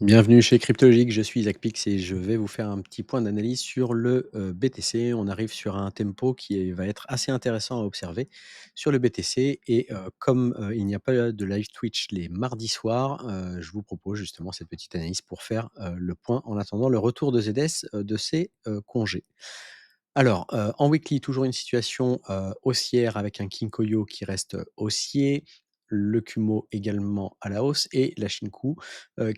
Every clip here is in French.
Bienvenue chez Cryptologique, je suis Isaac Pix et je vais vous faire un petit point d'analyse sur le BTC. On arrive sur un tempo va être assez intéressant à observer sur le BTC et comme il n'y a pas de live Twitch les mardis soirs, je vous propose justement cette petite analyse pour faire le point en attendant le retour de ZS de ses congés. Alors, en weekly, toujours une situation, haussière avec un Kinkoyo qui reste haussier, le Kumo également à la hausse et la Shinku,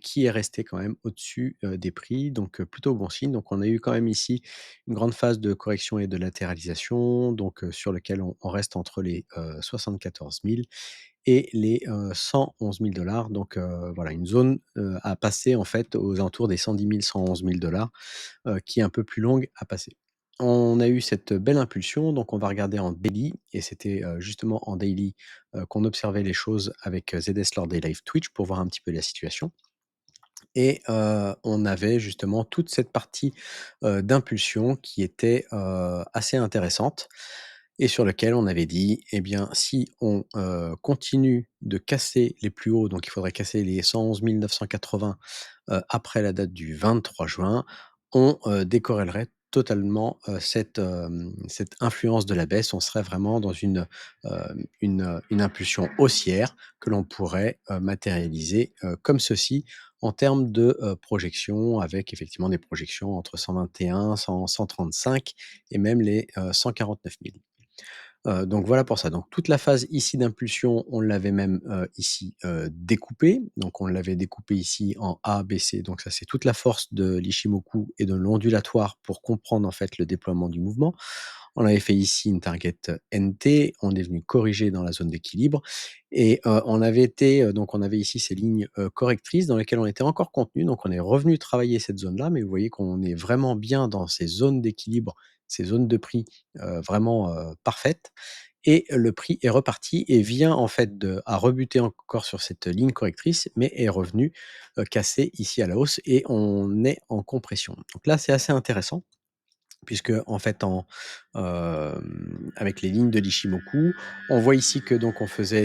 qui est restée quand même au-dessus, des prix, donc plutôt bon signe. Donc on a eu quand même ici une grande phase de correction et de latéralisation, donc sur lequel on reste entre les, 74 000 et les, 111 000 $. Donc voilà, une zone, à passer en fait aux alentours des 110 000, 111 000 $, qui est un peu plus longue à passer. On a eu cette belle impulsion, donc on va regarder en daily et c'était, justement en daily, qu'on observait les choses avec, ZS lors des live Twitch pour voir un petit peu la situation et on avait justement toute cette partie, d'impulsion qui était, assez intéressante et sur lequel on avait dit: «Eh bien, si on, continue de casser les plus hauts», donc il faudrait casser les 111 980, après la date du 23 juin, on, décorrèlerait totalement, cette influence de la baisse. On serait vraiment dans une impulsion haussière que l'on pourrait, matérialiser, comme ceci en termes de, projection avec effectivement des projections entre 121, 135 et même les, 149 000. Donc voilà pour ça. Donc toute la phase ici d'impulsion, on l'avait même, ici, découpée. Donc on l'avait découpée ici en A, B, C. Donc ça, c'est toute la force de l'Ichimoku et de l'ondulatoire pour comprendre en fait le déploiement du mouvement. On avait fait ici une target, NT, on est venu corriger dans la zone d'équilibre et on avait été, donc on avait ici ces lignes, correctrices dans lesquelles on était encore contenu. Donc on est revenu travailler cette zone-là, mais vous voyez qu'on est vraiment bien dans ces zones d'équilibre, ces zones de prix, vraiment, parfaites et le prix est reparti et vient en fait à rebuter encore sur cette ligne correctrice, mais est revenu, casser ici à la hausse et on est en compression. Donc là, c'est assez intéressant puisque en fait avec les lignes de l'Ichimoku, on voit ici que donc on faisait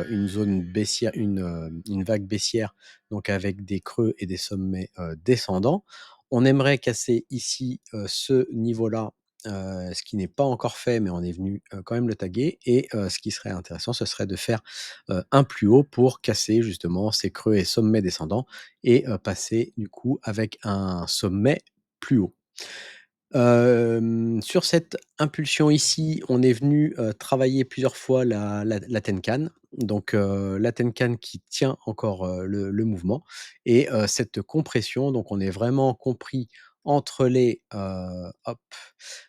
une zone baissière, une vague baissière, donc avec des creux et des sommets, descendants. On aimerait casser ici, ce niveau-là, ce qui n'est pas encore fait, mais on est venu, quand même le taguer et ce qui serait intéressant, ce serait de faire, un plus haut pour casser justement ces creux et sommets descendants et passer du coup avec un sommet plus haut. Sur cette impulsion ici, on est venu, travailler plusieurs fois la Tenkan. Donc, la Tenkan qui tient encore, le mouvement et cette compression, donc on est vraiment compris entre les, hop,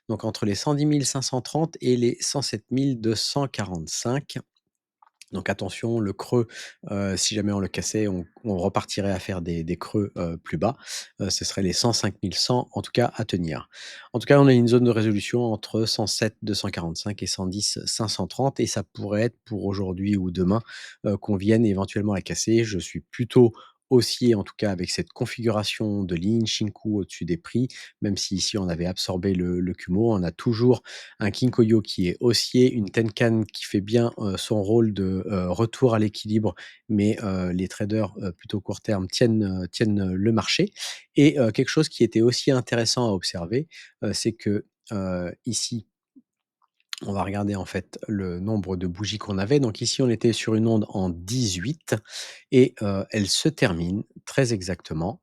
donc entre les 110 530 et les 107 245. Donc attention, le creux, si jamais on le cassait, on repartirait à faire des creux, plus bas. Ce serait les 105 100 en tout cas à tenir. En tout cas, on a une zone de résolution entre 107 245 et 110 530 et ça pourrait être pour aujourd'hui ou demain, qu'on vienne éventuellement la casser. Je suis plutôt haussier, en tout cas avec cette configuration de ligne, Shinku au-dessus des prix, même si ici on avait absorbé le Kumo. On a toujours un Kinkoyo qui est haussier, une Tenkan qui fait bien, son rôle de, retour à l'équilibre, mais les traders, plutôt court terme tiennent le marché et quelque chose qui était aussi intéressant à observer, c'est que, ici, on va regarder en fait le nombre de bougies qu'on avait. Donc ici, on était sur une onde en 18 et elle se termine très exactement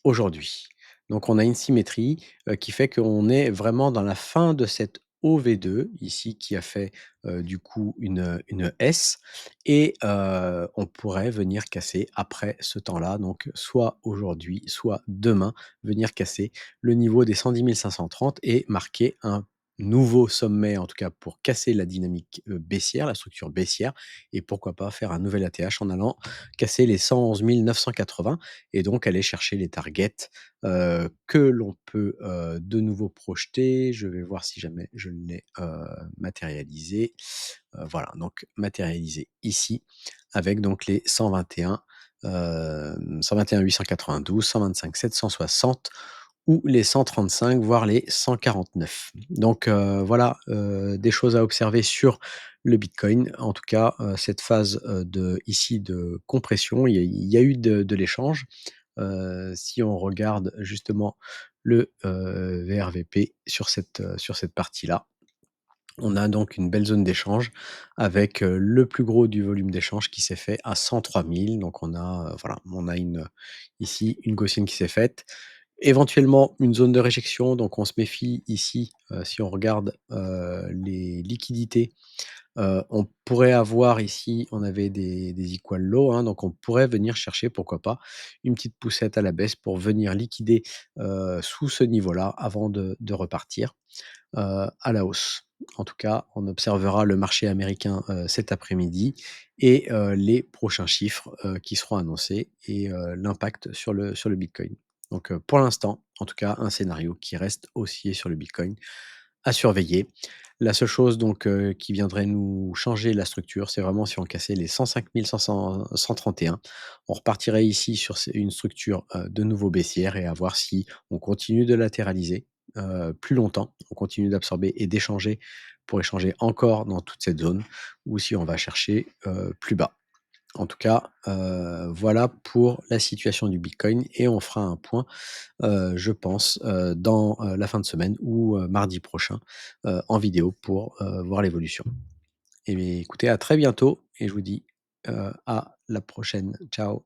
aujourd'hui. Donc on a une symétrie, qui fait qu'on est vraiment dans la fin de cette OV2 ici qui a fait, du coup une S et on pourrait venir casser après ce temps-là, donc soit aujourd'hui, soit demain, venir casser le niveau des 110 530 et marquer un nouveau sommet, en tout cas pour casser la dynamique, baissière, la structure baissière et pourquoi pas faire un nouvel ATH en allant casser les 111 980 et donc aller chercher les targets, que l'on peut, de nouveau projeter. Je vais voir si jamais je l'ai, matérialisé. Voilà, donc matérialisé ici avec donc les 121, 121 892, 125 760 ou les 135, voire les 149. Donc voilà, des choses à observer sur le bitcoin. En tout cas, cette phase, de compression, il y a eu de l'échange. Si on regarde justement le, VRVP sur cette partie-là, on a donc une belle zone d'échange avec, le plus gros du volume d'échange qui s'est fait à 103 000. Donc on a, voilà, on a ici une gaussienne qui s'est faite. Éventuellement une zone de réjection, donc on se méfie ici, si on regarde, les liquidités, on pourrait avoir ici, on avait des equal low, hein, donc on pourrait venir chercher, pourquoi pas, une petite poussette à la baisse pour venir liquider, sous ce niveau-là avant de repartir à la hausse. En tout cas, on observera le marché américain, cet après-midi et les prochains chiffres, qui seront annoncés et l'impact sur le bitcoin. Donc pour l'instant, en tout cas, un scénario qui reste haussier sur le bitcoin à surveiller. La seule chose donc qui viendrait nous changer la structure, c'est vraiment si on cassait les 105 131. On repartirait ici sur une structure de nouveau baissière et à voir si on continue de latéraliser plus longtemps, on continue d'absorber et d'échanger pour échanger encore dans toute cette zone ou si on va chercher plus bas. En tout cas, voilà pour la situation du Bitcoin et on fera un point, je pense, dans, la fin de semaine ou, mardi prochain, en vidéo pour, voir l'évolution. Et bien écoutez, à très bientôt et je vous dis, à la prochaine. Ciao.